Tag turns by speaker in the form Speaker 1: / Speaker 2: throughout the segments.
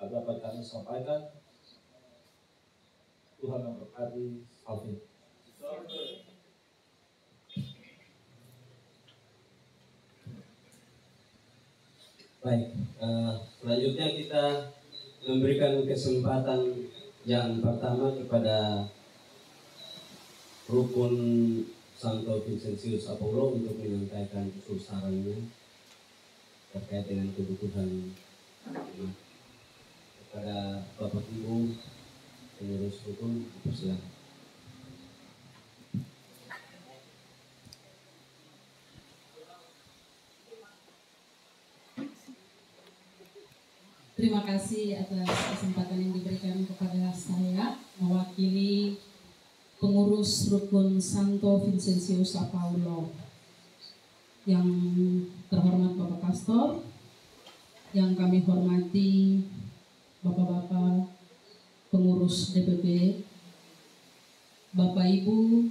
Speaker 1: dapat kami sampaikan. Tuhan memberkati. Amin.
Speaker 2: Baik, selanjutnya kita memberikan kesempatan yang pertama kepada Rukun Santo Vincentius Apollo untuk menyampaikan usul sarannya terkait dengan kebutuhan kepada Bapak Ibu pengurus rukun. Silakan.
Speaker 3: Terima kasih atas kesempatan yang diberikan kepada saya mewakili pengurus rukun Santo Vincentius Apollo. Yang terhormat Bapak Pastor, yang kami hormati Bapak-bapak pengurus DPP, Bapak Ibu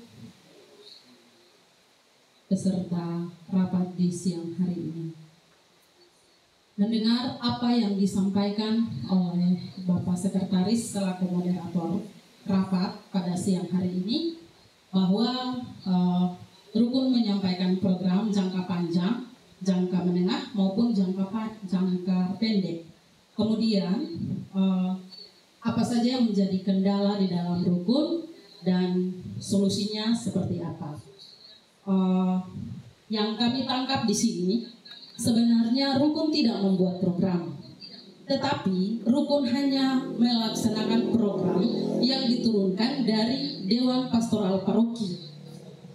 Speaker 3: peserta rapat di siang hari ini. Mendengar apa yang disampaikan oleh Bapak Sekretaris selaku moderator rapat pada siang hari ini, bahwa rukun menyampaikan program jangka panjang, jangka menengah maupun jangka pendek. Kemudian apa saja yang menjadi kendala di dalam rukun dan solusinya seperti apa. Yang kami tangkap di sini, sebenarnya rukun tidak membuat program, tetapi rukun hanya melaksanakan program yang diturunkan dari Dewan Pastoral Paroki.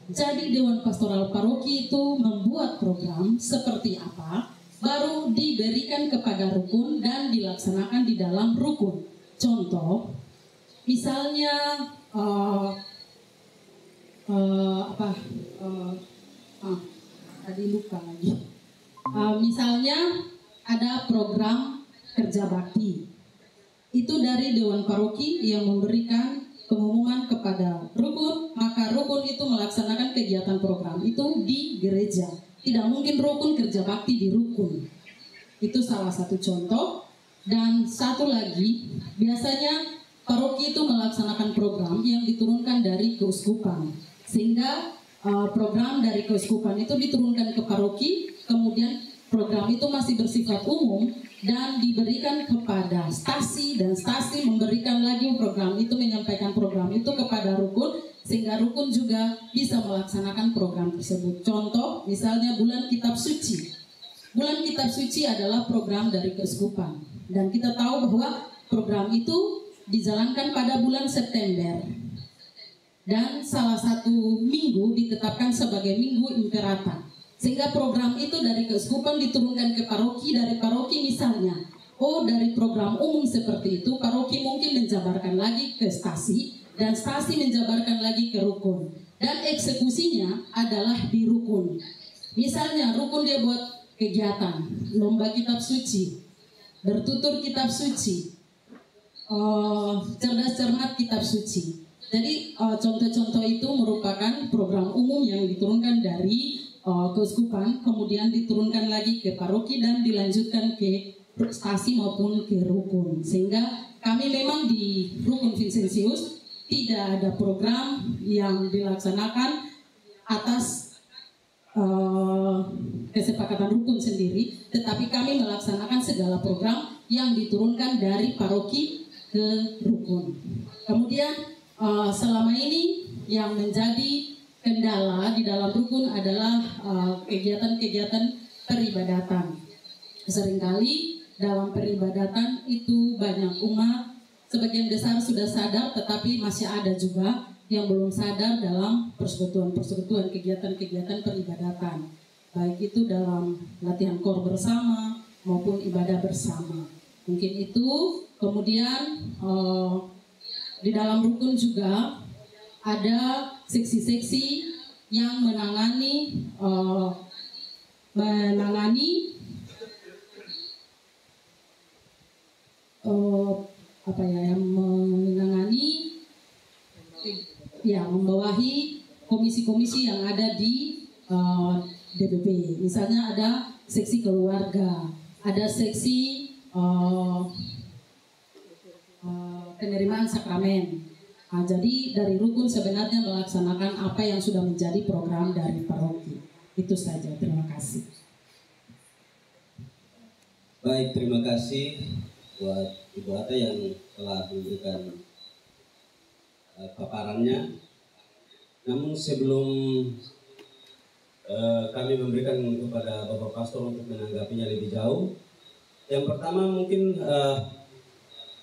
Speaker 3: Jadi Dewan Pastoral Paroki itu membuat program seperti apa, baru diberikan kepada rukun dan dilaksanakan di dalam rukun. Contoh, misalnya tadi lupa lagi. Misalnya ada program kerja bakti, itu dari Dewan Paroki yang memberikan pengumuman kepada rukun, maka rukun itu melaksanakan kegiatan program itu di gereja. Tidak mungkin rukun kerja bakti di rukun. Itu salah satu contoh. Dan satu lagi, biasanya paroki itu melaksanakan program yang diturunkan dari keuskupan, sehingga program dari keuskupan itu diturunkan ke paroki, kemudian program itu masih bersifat umum dan diberikan kepada stasi, dan stasi memberikan lagi program itu, menyampaikan program itu kepada rukun, sehingga rukun juga bisa melaksanakan program tersebut. Contoh, misalnya bulan kitab suci. Bulan kitab suci adalah program dari keuskupan, dan kita tahu bahwa program itu dijalankan pada bulan September. Dan salah satu minggu ditetapkan sebagai minggu imperata, sehingga program itu dari keuskupan diturunkan ke paroki. Dari paroki misalnya, dari program umum seperti itu, paroki mungkin menjabarkan lagi ke stasi, dan stasi menjabarkan lagi ke rukun, dan eksekusinya adalah di rukun. Misalnya rukun dia buat kegiatan lomba kitab suci, bertutur kitab suci, cerdas cermat kitab suci. Jadi contoh-contoh itu merupakan program umum yang diturunkan dari keuskupan, kemudian diturunkan lagi ke paroki dan dilanjutkan ke stasi maupun ke rukun. Sehingga kami memang di Rukun Vincentius tidak ada program yang dilaksanakan atas kesepakatan rukun sendiri, tetapi kami melaksanakan segala program yang diturunkan dari paroki ke rukun. Kemudian selama ini yang menjadi kendala di dalam rukun adalah kegiatan-kegiatan peribadatan. Seringkali dalam peribadatan itu banyak umat, sebagian besar sudah sadar, tetapi masih ada juga yang belum sadar dalam persekutuan-persekutuan, kegiatan-kegiatan peribadatan. Baik itu dalam latihan kor bersama maupun ibadah bersama. Mungkin itu. Kemudian di dalam rukun juga ada seksi-seksi yang menangani membawahi komisi-komisi yang ada di DPP. Misalnya ada seksi keluarga, ada seksi sakramen. Jadi dari rukun sebenarnya melaksanakan apa yang sudah menjadi program dari paroki. Itu saja, terima kasih.
Speaker 2: Baik, terima kasih buat Ibu Ata yang telah memberikan paparannya. Namun sebelum kami memberikan kepada Bapak Pastor untuk menanggapinya lebih jauh, yang pertama mungkin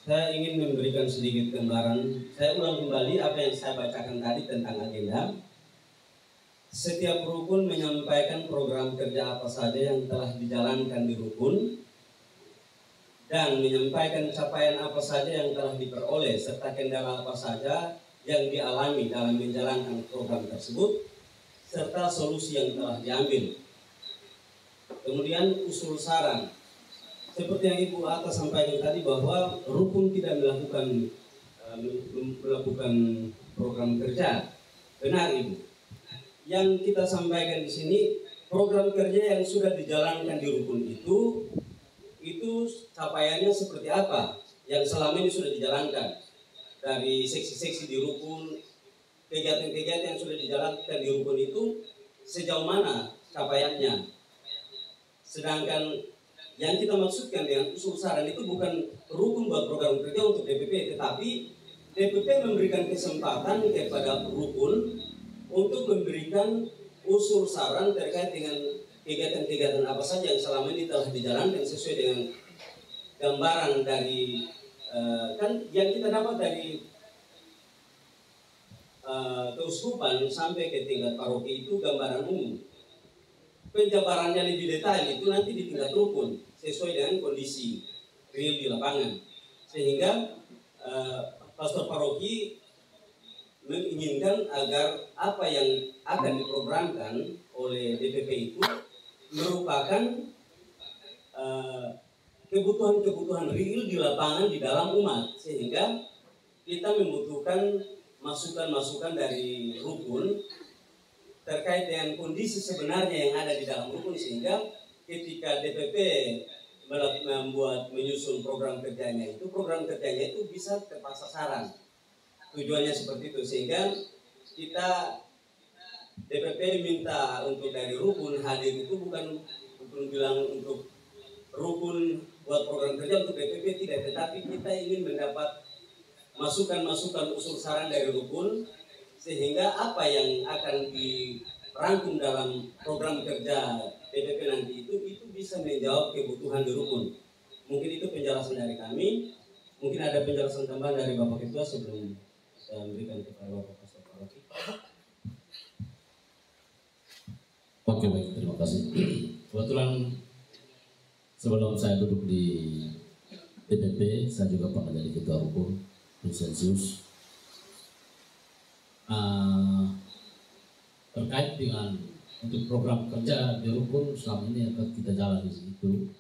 Speaker 2: saya ingin memberikan sedikit gambaran. Saya ulang kembali apa yang saya bacakan tadi tentang agenda. Setiap rukun menyampaikan program kerja apa saja yang telah dijalankan di rukun dan menyampaikan capaian apa saja yang telah diperoleh serta kendala apa saja yang dialami dalam menjalankan program tersebut serta solusi yang telah diambil. Kemudian usul saran. Seperti yang Ibu Ata sampaikan tadi bahwa rukun tidak melakukan program kerja. Benar Ibu. Yang kita sampaikan di sini program kerja yang sudah dijalankan di rukun itu capaiannya seperti apa yang selama ini sudah dijalankan dari seksi-seksi di rukun, kegiatan-kegiatan yang sudah dijalankan di rukun itu sejauh mana capaiannya. Sedangkan yang kita maksudkan dengan usul saran itu bukan rukun buat program kerja untuk DPP, tetapi DPP memberikan kesempatan kepada rukun untuk memberikan usul saran terkait dengan kegiatan-kegiatan apa saja yang selama ini telah dijalankan sesuai dengan gambaran dari kan yang kita dapat dari keuskupan sampai ke tingkat paroki itu gambaran umum. Penjabarannya lebih detail itu nanti di tingkat rukun sesuai dengan kondisi real di lapangan, sehingga pastor paroki menginginkan agar apa yang akan diprogramkan oleh DPP itu merupakan kebutuhan-kebutuhan real di lapangan di dalam umat, sehingga kita membutuhkan masukan-masukan dari rukun terkait dengan kondisi sebenarnya yang ada di dalam rukun, sehingga ketika DPP menyusun program kerjanya itu bisa tepat sasaran. Tujuannya seperti itu, sehingga kita DPP minta untuk dari rukun hadir itu bukan untuk bilang untuk rukun buat program kerja untuk DPP tidak, tetapi kita ingin mendapat masukan-masukan usul saran dari rukun, sehingga apa yang akan dirangkum dalam program kerja DPP nanti itu bisa menjawab kebutuhan di rukun. Mungkin itu penjelasan dari kami. Mungkin ada penjelasan tambahan dari Bapak Ketua sebelum saya memberikan kepada Bapak Pastor Paroki.
Speaker 4: Oke, baik, terima kasih. Kebetulan sebelum saya duduk di DPP, saya juga pernah jadi ketua rukun Vincentius. Terkait dengan untuk program kerja di rukun selama ini yang kita jalan di situ,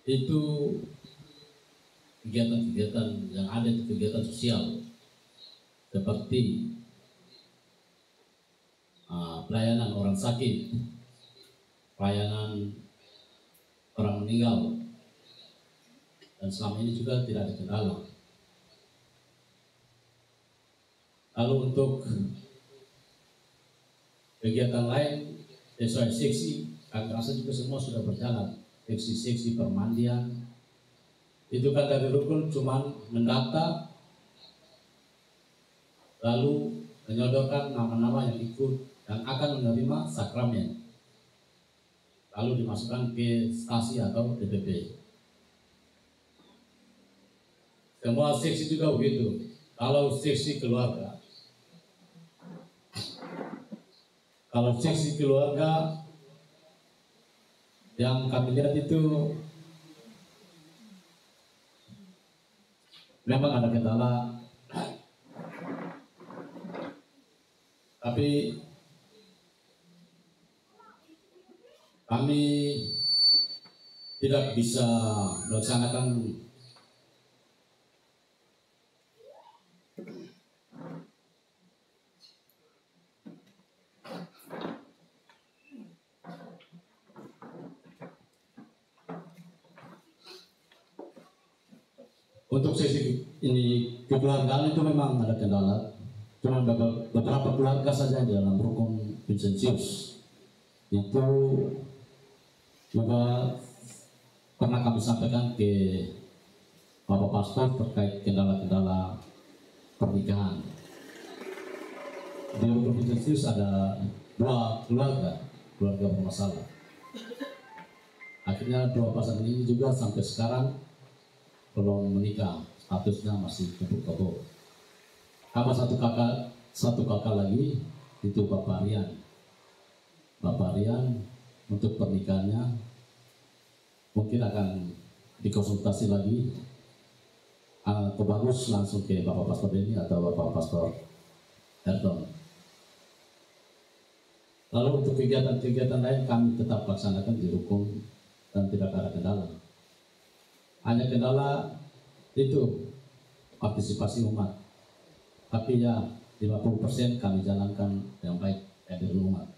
Speaker 4: itu kegiatan-kegiatan yang ada itu kegiatan sosial seperti pelayanan orang sakit, pelayanan orang meninggal, dan selama ini juga tidak ada kendala. Lalu untuk kegiatan lain sesuai seksi, kami rasa juga semua sudah berjalan. Seksi-seksi permandian itu kan dari rukun cuman mendata lalu menyodorkan nama-nama yang ikut dan akan menerima sakramen, lalu dimasukkan ke stasi atau DPP. Semua seksi juga begitu. Kalau seksi keluarga, yang kami lihat itu memang ada kendala, tapi kami tidak bisa melaksanakan Untuk sesi ini kekeluargaan itu memang ada kendala. Cuma beberapa keluarga saja di dalam rukun Vincentius itu juga pernah kami sampaikan ke Bapak Pastor terkait kendala-kendala pernikahan. Di rukun Vincentius ada dua keluarga bermasalah. Akhirnya dua pasangan ini juga sampai sekarang belum menikah, statusnya masih kubu-kubu. Tambah satu kakak lagi itu Bapak Rian. Bapak Rian untuk pernikahannya mungkin akan dikonsultasi lagi. Atau bagus langsung ke Bapak Pastor Denny atau Bapak Pastor Erton. Lalu untuk kegiatan-kegiatan lain kami tetap laksanakan di rukun dan tidak ada kendala. Hanya kendala itu partisipasi umat. Tapi ya 50% kami jalankan yang baik di rumah.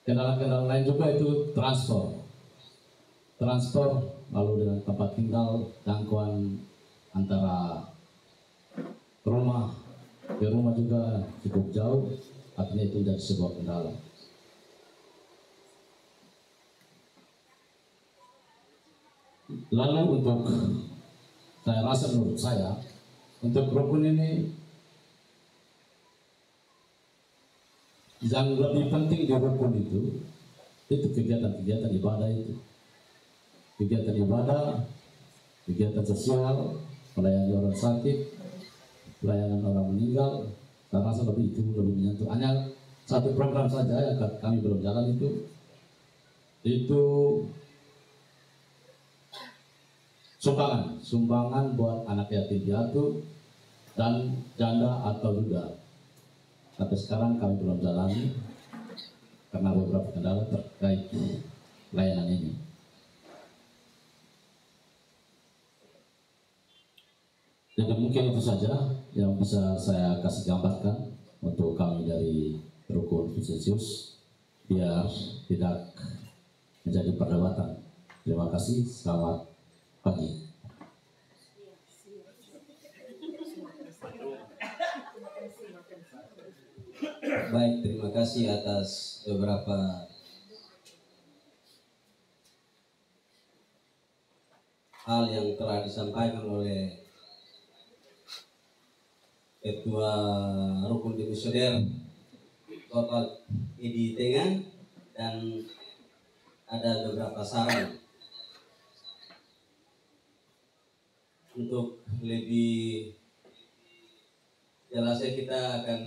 Speaker 4: Kendala-kendala lain juga itu transport, lalu dengan tempat tinggal, jangkauan antara rumah ke rumah juga cukup jauh, artinya itu jadi sebuah kendala. Lalu untuk saya rasa menurut saya untuk rukun ini yang lebih penting di rukun itu kegiatan-kegiatan ibadah itu. Kegiatan ibadah, kegiatan sosial, melayani orang sakit, pelayanan orang meninggal, saya rasa lebih menyentuh. Hanya satu program saja yang kami belum jalan itu sumbangan buat anak yatim piatu dan janda atau duda. Sampai sekarang kami belum jalani karena beberapa kendala terkait layanan ini. Jadi mungkin itu saja yang bisa saya kasih gambarkan untuk kami dari rukun Vincentius biar tidak menjadi perdebatan. Terima kasih, selamat pagi.
Speaker 2: Baik, terima kasih atas beberapa hal yang telah disampaikan oleh Ketua Rukun Dimisioner Bapak Edi Tengah, dan ada beberapa saran. Untuk lebih jelasnya kita akan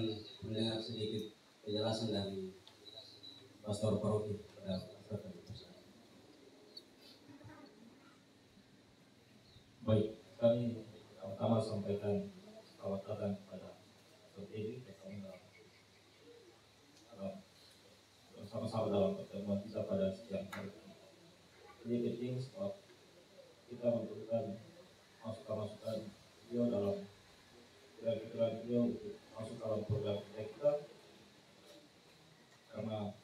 Speaker 2: mendengar sedikit penjelasan dari Pastor Paroki.
Speaker 1: Baik, kami pertama sampaikan selamat datang kepada Dr. Edi bersama-sama dalam pertemuan kita pada siang hari ini. Ini penting sebab kita membutuhkan masukan-masukan beliau dalam pikiran beliau untuk masuk dalam program kita, karena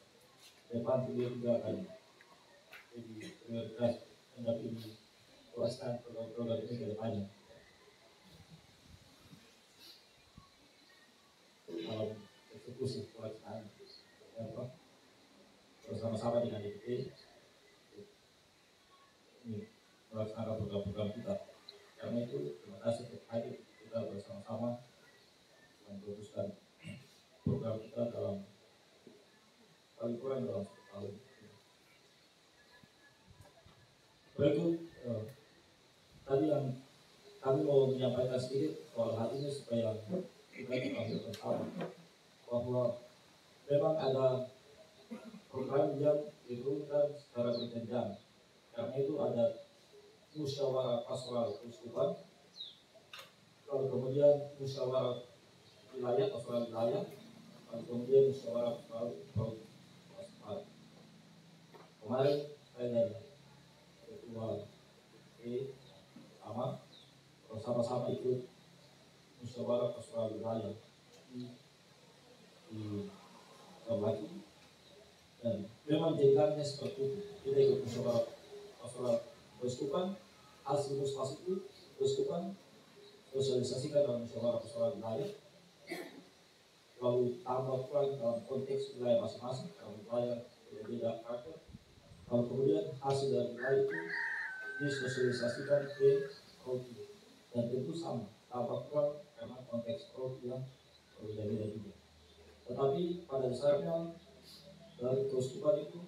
Speaker 1: depan beliau juga akan jadi prioritas mendampingi pelaksanaan program ini ke depannya. Dalam eksekusi pelaksanaan bersama-sama dengan DPT ini melaksanakan program-program kita. Karena itu terima kasih untuk hadir kita bersama-sama memutuskan program kita dalam paling kurang dalam 1 tahun. Berikut tadi yang kami mau menyampaikan sedikit soal hal ini supaya kita ketahui bersama bahwa memang ada program yang diturunkan secara berjenjang. Karena itu ada musyawarah pastoral keuskupan, lalu kemudian musyawarah wilayah pastoral wilayah, lalu kemudian musyawarah pastoral pastoral. Kemarin saya dan Ketua sama bersama-sama ikut musyawarah pastoral wilayah di Kawaki, dan memang jenjangnya seperti itu. Kita ikut musyawarah pastoral keuskupan, hasil musyawarah itu keuskupan sosialisasikan dalam musyawarah wilayah, lalu tambah lagi dalam konteks wilayah masing-masing, dalam wilayah beda karakter. Lalu kemudian hasil dari wilayah itu disosialisasikan ke Rocky, dan tentu sama tambah kurang karena konteks Rocky yang berbeda-beda juga. Tetapi pada dasarnya dari keuskupan itu,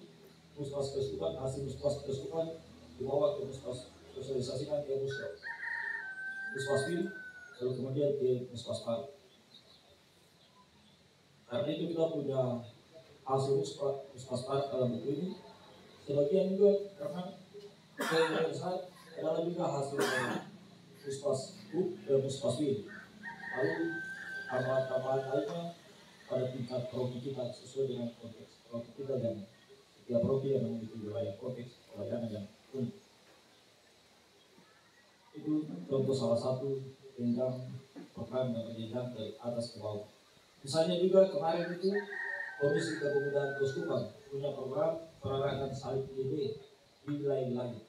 Speaker 1: musmas keuskupan, hasil musmas keuskupan dibawa ke musmas, sosialisasikan ke musmas wil, lalu kemudian ke musmas par. Karena itu kita punya hasil musmas par dalam buku ini. Sebagian juga karena yang besar adalah juga hasil dari musmas hub dan musmas wil. Lalu tambahan lainnya pada tingkat provinsi kita sesuai dengan konteks provinsi kita, dan setiap provinsi yang memiliki wilayah konteks pelayanan yang unik. Itu contoh salah satu jenjang program yang berjenjang dari atas ke bawah. Misalnya juga kemarin itu Komisi Kepemudaan Keuskupan punya program perarangan salib IB di wilayah-wilayah.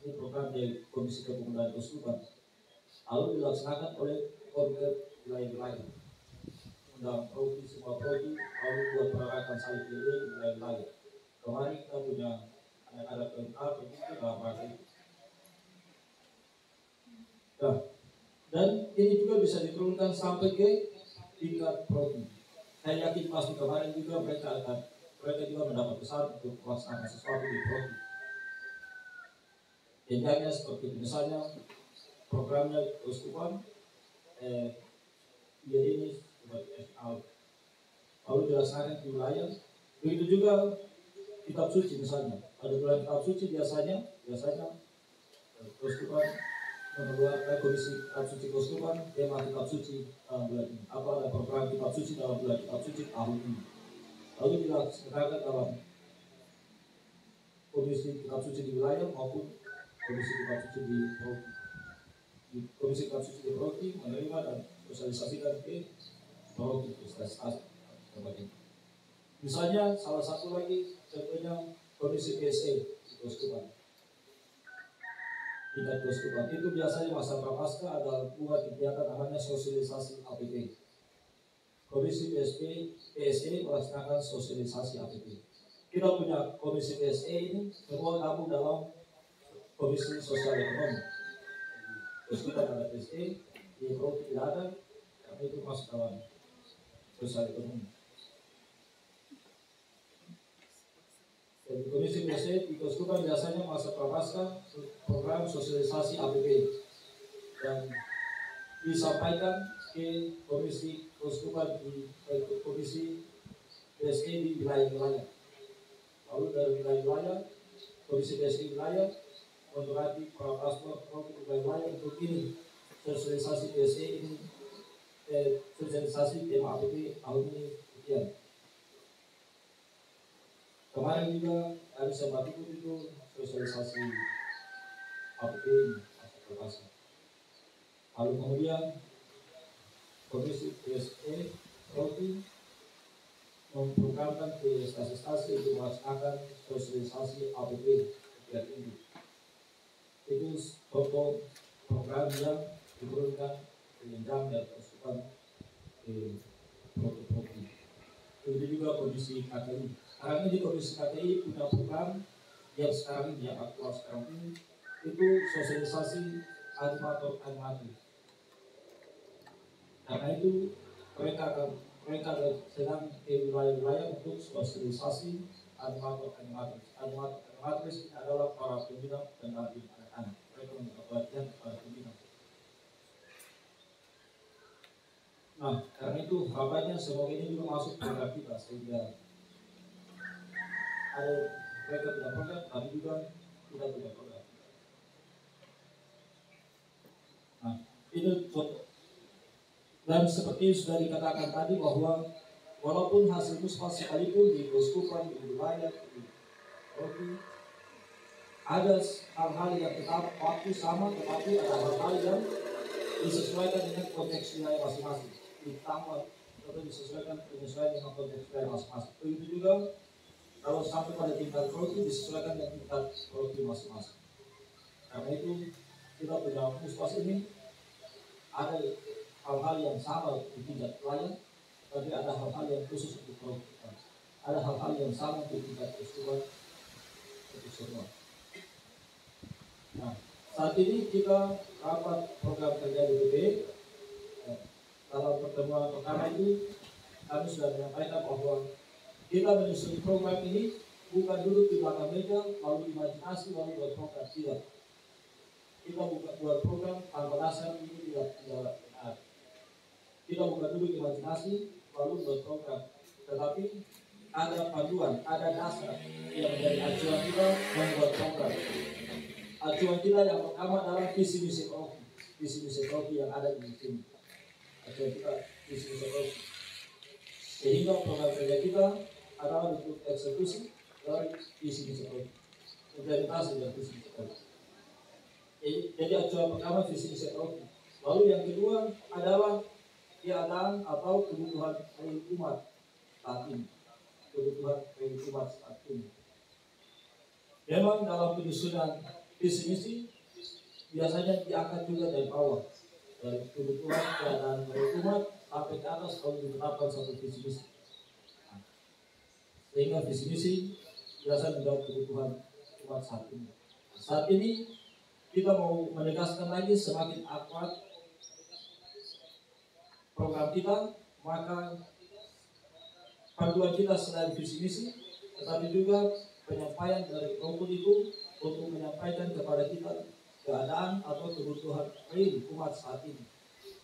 Speaker 1: Ini program dari Komisi Kepemudaan Keuskupan, lalu dilaksanakan oleh Komite wilayah-wilayah, undang provinsi semua provinsi, lalu buat perarangan salib IB di wilayah-wilayah. Kemarin kita punya ada PMA begitu dalam rangka itu. Nah, dan ini juga bisa diturunkan sampai ke tingkat provinsi. Saya yakin pasti kemarin juga mereka juga mendapat pesan untuk melaksanakan sesuatu di provinsi. Jenjangnya seperti misalnya programnya keuskupan, ini sebagai FAO, lalu dilaksanakan di wilayah. Begitu juga kitab suci misalnya. Pada bulan kitab suci biasanya keuskupan mengeluarkan komisi kitab suci keuskupan tema kitab suci dalam bulan ini. Apa ada program kitab suci dalam bulan kitab suci tahun ini. Lalu dilaksanakan dalam komisi kitab suci di wilayah maupun komisi kitab suci di provinsi. Komisi kitab suci di provinsi menerima dan sosialisasikan ke provinsi prestasi. Misalnya salah satu lagi contohnya komisi PSE keuskupan. Tingkat keuskupan itu biasanya masa prapaskah ada buat kegiatan namanya sosialisasi APP. Komisi PSE melaksanakan sosialisasi APP. Kita punya komisi PSE ini semua gabung dalam komisi sosial ekonomi. Keuskupan ada PSE, di provinsi tidak ada, karena itu masuk dalam sosial ekonomi. Jadi komisi PSE di keuskupan biasanya masa prapaskah program sosialisasi APP dan disampaikan ke komisi keuskupan di komisi PSE di wilayah-wilayah. Lalu dari wilayah-wilayah komisi PSE wilayah memberati prapaskah program wilayah untuk ini sosialisasi PSE ini sosialisasi tema APP tahun ini sekian. Kemarin juga ada sempat ikut itu sosialisasi APP ini. Lalu kemudian komisi PSE Roti memprogramkan ke stasi-stasi untuk melaksanakan sosialisasi APP setiap minggu. Itu contoh program yang diturunkan ke jenjang dan keuskupan ke provinsi. Itu juga kondisi KTI. Sekarang ini komisi KTI punya program yang sekarang ini, yang aktual sekarang ini, itu sosialisasi animator. Karena itu mereka sedang ke wilayah-wilayah untuk sosialisasi animator. Animator ini adalah para pembina dan pendamping anak-anak. Mereka memberikan pelatihan kepada pembina. Nah, karena itu harapannya semoga ini juga masuk ke program kita sehingga ada mereka tidak program, tapi juga tidak punya program. Nah, itu contoh. Dan seperti sudah dikatakan tadi bahwa walaupun hasil musmas sekalipun di keuskupan, di wilayah, di provinsi, ada hal-hal yang tetap waktu sama, tetapi ada hal-hal yang disesuaikan dengan konteks wilayah masing-masing. Ditambah atau disesuaikan penyesuaian dengan konteks wilayah masing-masing. Begitu juga kalau sampai pada tingkat provinsi disesuaikan dengan tingkat provinsi masing-masing. Karena itu kita punya puskes ini ada hal-hal yang sama di tingkat pelayan, tapi ada hal-hal yang khusus untuk program. Ada hal-hal yang sama di tingkat keseluruhan untuk semua. Nah, saat ini kita rapat program kerja BPP. Dalam pertemuan pertama itu kami sudah menyampaikan bahwa kita menyusun program ini bukan duduk di belakang meja lalu imajinasi lalu buat program, tidak. Kita buat program tanpa dasar, ini tidak benar. Kita bukan duduk imajinasi lalu buat program, tetapi ada panduan, ada dasar yang menjadi acuan kita membuat program. Acuan kita yang pertama adalah visi misi program yang ada di sini. Acuan kita visi misi program. Sehingga program kerja kita adalah untuk eksekusi dari visi misi program, implementasi dari visi misi program. Jadi acuan pertama visi misi program. Lalu yang kedua adalah keadaan atau kebutuhan real umat saat ini. Kebutuhan real umat saat ini. Memang dalam penyusunan visi misi biasanya diangkat juga dari bawah, dari kebutuhan keadaan real umat sampai ke atas kalau ditetapkan satu visi misi. Sehingga visi misi biasa menjawab kebutuhan umat saat ini. Saat ini kita mau menegaskan lagi semakin akurat program kita, maka panduan kita selain visi misi, tetapi juga penyampaian dari rukun itu untuk menyampaikan kepada kita keadaan atau kebutuhan real umat saat ini.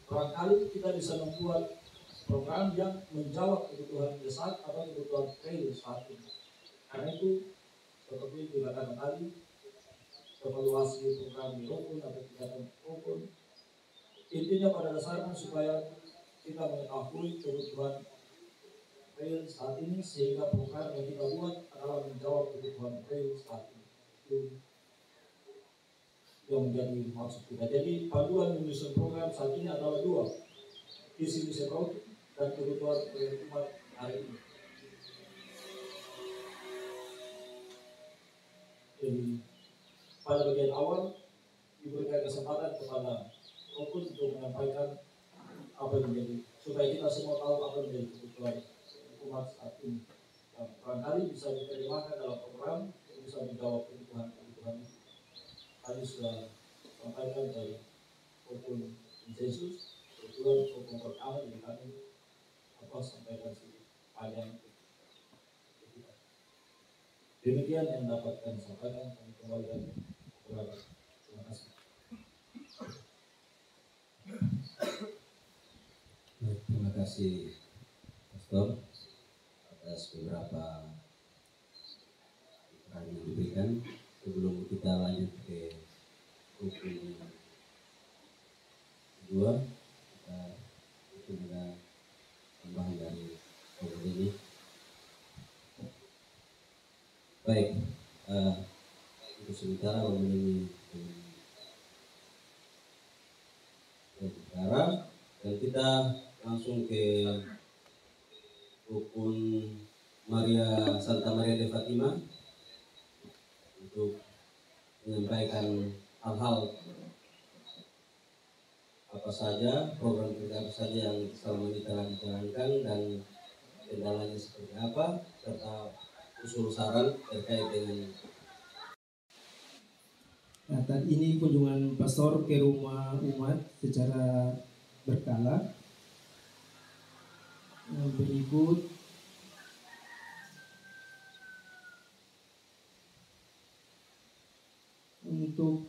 Speaker 1: Barangkali kita bisa membuat program yang menjawab kebutuhan besar atau kebutuhan real saat ini. Karena itu, seperti dikatakan tadi, evaluasi program di rukun atau kegiatan rukun, intinya pada dasarnya supaya kita mengetahui kebutuhan real saat ini sehingga program yang kita buat adalah menjawab kebutuhan real saat ini. Itu yang menjadi maksud kita. Jadi panduan menyusun program saat ini adalah dua, visi misi program dan kebutuhan real umat hari ini. Jadi pada bagian awal diberikan kesempatan kepada rukun untuk menyampaikan apa yang menjadi, supaya kita semua tahu apa yang menjadi kebutuhan umat saat ini. Dan barangkali bisa diterjemahkan dalam program untuk bisa menjawab kebutuhan ini. Tadi sudah sampaikan dari rukun Yesus, kebetulan rukun pertama dari kami apa sampaikan sedikit panjang. Demikian yang dapat kami sampaikan. Kami kembali lagi. Terima kasih.
Speaker 2: Terima kasih Pastor atas beberapa keterangan yang diberikan. Sebelum kita lanjut ke rukun kedua, kita ada tambahan dari rukun ini. Baik, untuk sementara ini berbicara dan kita langsung ke rukun Santa Maria de Fatima untuk menyampaikan hal-hal apa saja, program kerja apa saja yang selama ini telah dijalankan dan kendalanya seperti apa, serta usul saran terkait dengan.
Speaker 5: Nah, tadi ini kunjungan pastor ke rumah umat secara berkala. Berikut untuk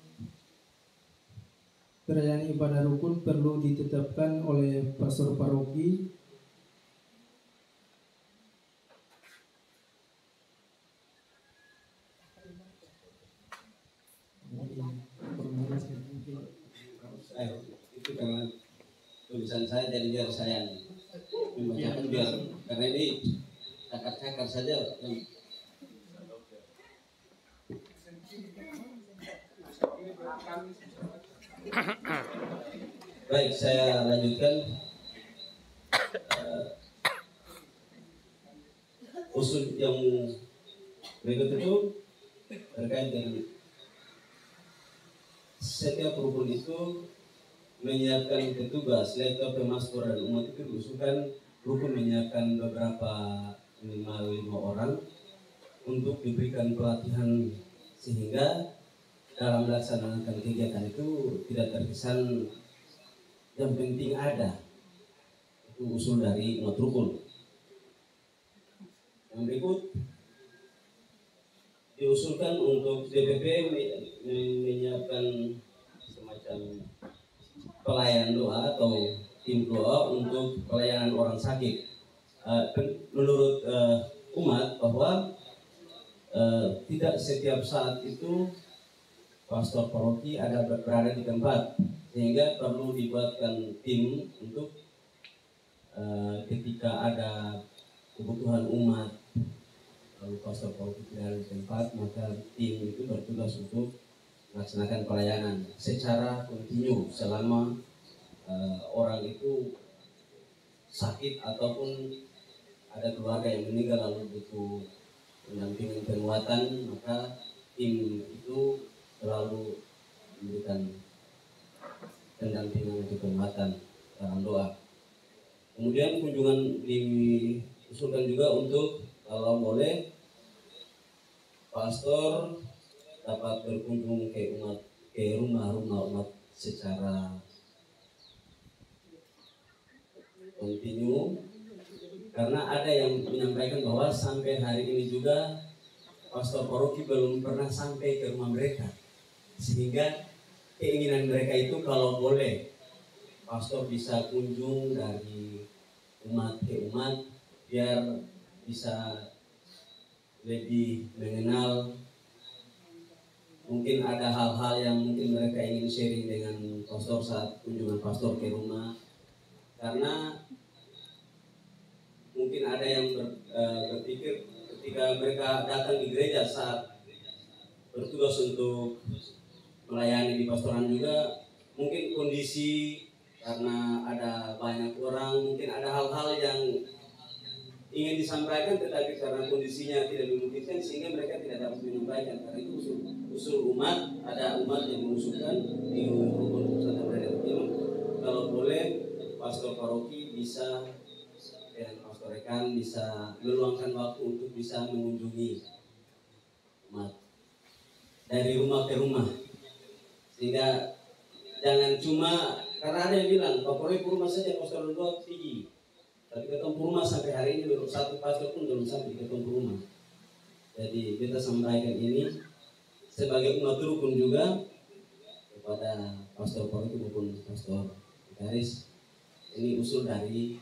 Speaker 5: perayaan ibadah rukun perlu ditetapkan oleh pastor paroki
Speaker 2: itu karena tulisan saya jadi biar saya membacakan biar, karena ini cakar-cakar saja yang baik. Saya lanjutkan. Usul yang berikut itu terkait dengan setiap rukun itu menyiapkan petugas, lektor, pemastor, dan umat itu diusulkan rukun menyiapkan beberapa minimal 5 orang untuk diberikan pelatihan sehingga dalam melaksanakan kegiatan itu tidak terkesan yang penting ada. Itu usul dari umat rukun. Yang berikut diusulkan untuk DPP menyiapkan semacam pelayanan doa atau tim doa untuk pelayanan orang sakit. Menurut umat bahwa tidak setiap saat itu pastor paroki berada di tempat, sehingga perlu dibuatkan tim untuk ketika ada kebutuhan umat lalu pastor paroki tidak ada di tempat, maka tim itu bertugas untuk melaksanakan pelayanan secara kontinu selama orang itu sakit ataupun ada keluarga yang meninggal lalu butuh pendampingan penguatan, maka tim itu selalu memberikan pendampingan untuk penguatan dalam doa. Kemudian kunjungan diusulkan juga untuk kalau boleh pastor dapat berkunjung ke rumah-rumah umat secara kontinu, karena ada yang menyampaikan bahwa sampai hari ini juga pastor paroki belum pernah sampai ke rumah mereka, sehingga keinginan mereka itu kalau boleh pastor bisa kunjung dari umat ke umat biar bisa lebih mengenal. Mungkin ada hal-hal yang mungkin mereka ingin sharing dengan pastor saat kunjungan pastor ke rumah, karena mungkin ada yang berpikir ketika mereka datang di gereja saat bertugas untuk melayani di pastoran juga, mungkin kondisi karena ada banyak orang, mungkin ada hal-hal yang ingin disampaikan tetapi karena kondisinya tidak memungkinkan sehingga mereka tidak dapat menyampaikan. Karena itu usul umat, ada umat yang mengusulkan di rukun Santa Maria kalau boleh pastor paroki bisa dan pastor rekan bisa meluangkan waktu untuk bisa mengunjungi umat dari rumah ke rumah, sehingga jangan cuma karena ada yang bilang Pak Polri ke rumah saja pastor doa tinggi, tapi ketemu rumah sampai hari ini belum satu pastor pun belum sampai ketemu rumah. Jadi kita sampaikan ini sebagai umat rukun juga kepada pastor Polri maupun pastor Garis. Ini usul dari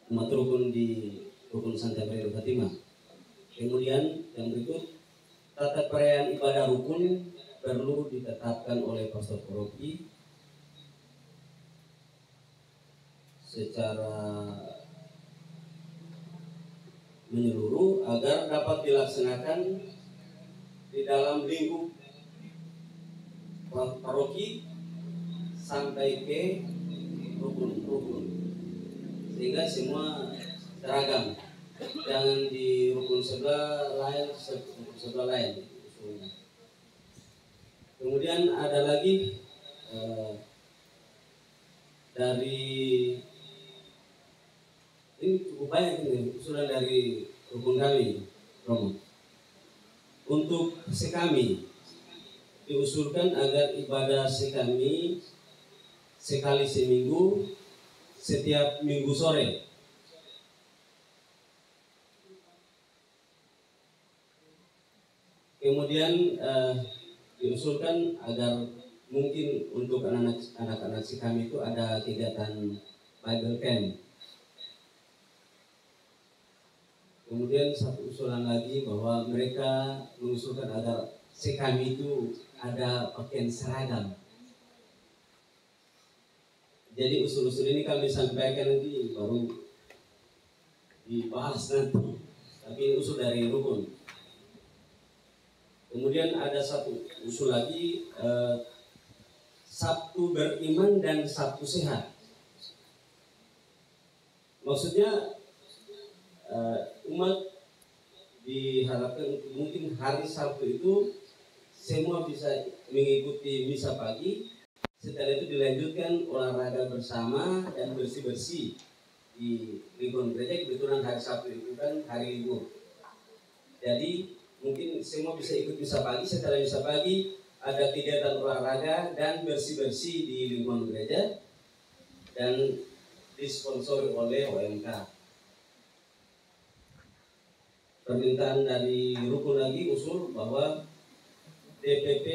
Speaker 2: umat rukun di rukun Santa Maria Fatima. Kemudian yang berikut, tata perayaan ibadah rukun perlu ditetapkan oleh pastor paroki secara menyeluruh agar dapat dilaksanakan di dalam lingkup paroki sampai ke rukun-rukun, sehingga semua seragam, jangan di rukun sebelah lain sebelah lain. Kemudian ada lagi dari ini cukup banyak ini usulan dari rukun kami, Romo. Untuk sekami diusulkan agar ibadah sekami sekali seminggu setiap minggu sore. Kemudian diusulkan agar mungkin untuk anak-anak sekami itu ada kegiatan Bible Camp. Kemudian satu usulan lagi bahwa mereka mengusulkan agar sekami itu ada pakaian seragam. Jadi usul-usul ini kami sampaikan nanti baru dibahas nanti. Tapi ini usul dari rukun. Kemudian ada satu usul lagi, Sabtu beriman dan Sabtu sehat. Maksudnya umat diharapkan mungkin hari Sabtu itu semua bisa mengikuti misa pagi. Setelah itu dilanjutkan olahraga bersama dan bersih-bersih di lingkungan gereja. Kebetulan hari Sabtu itu kan hari libur. Jadi mungkin semua bisa ikut misa pagi. Setelah misa pagi ada kegiatan olahraga dan bersih-bersih di lingkungan gereja dan disponsori oleh OMK. Permintaan dari rukun lagi usul bahwa DPP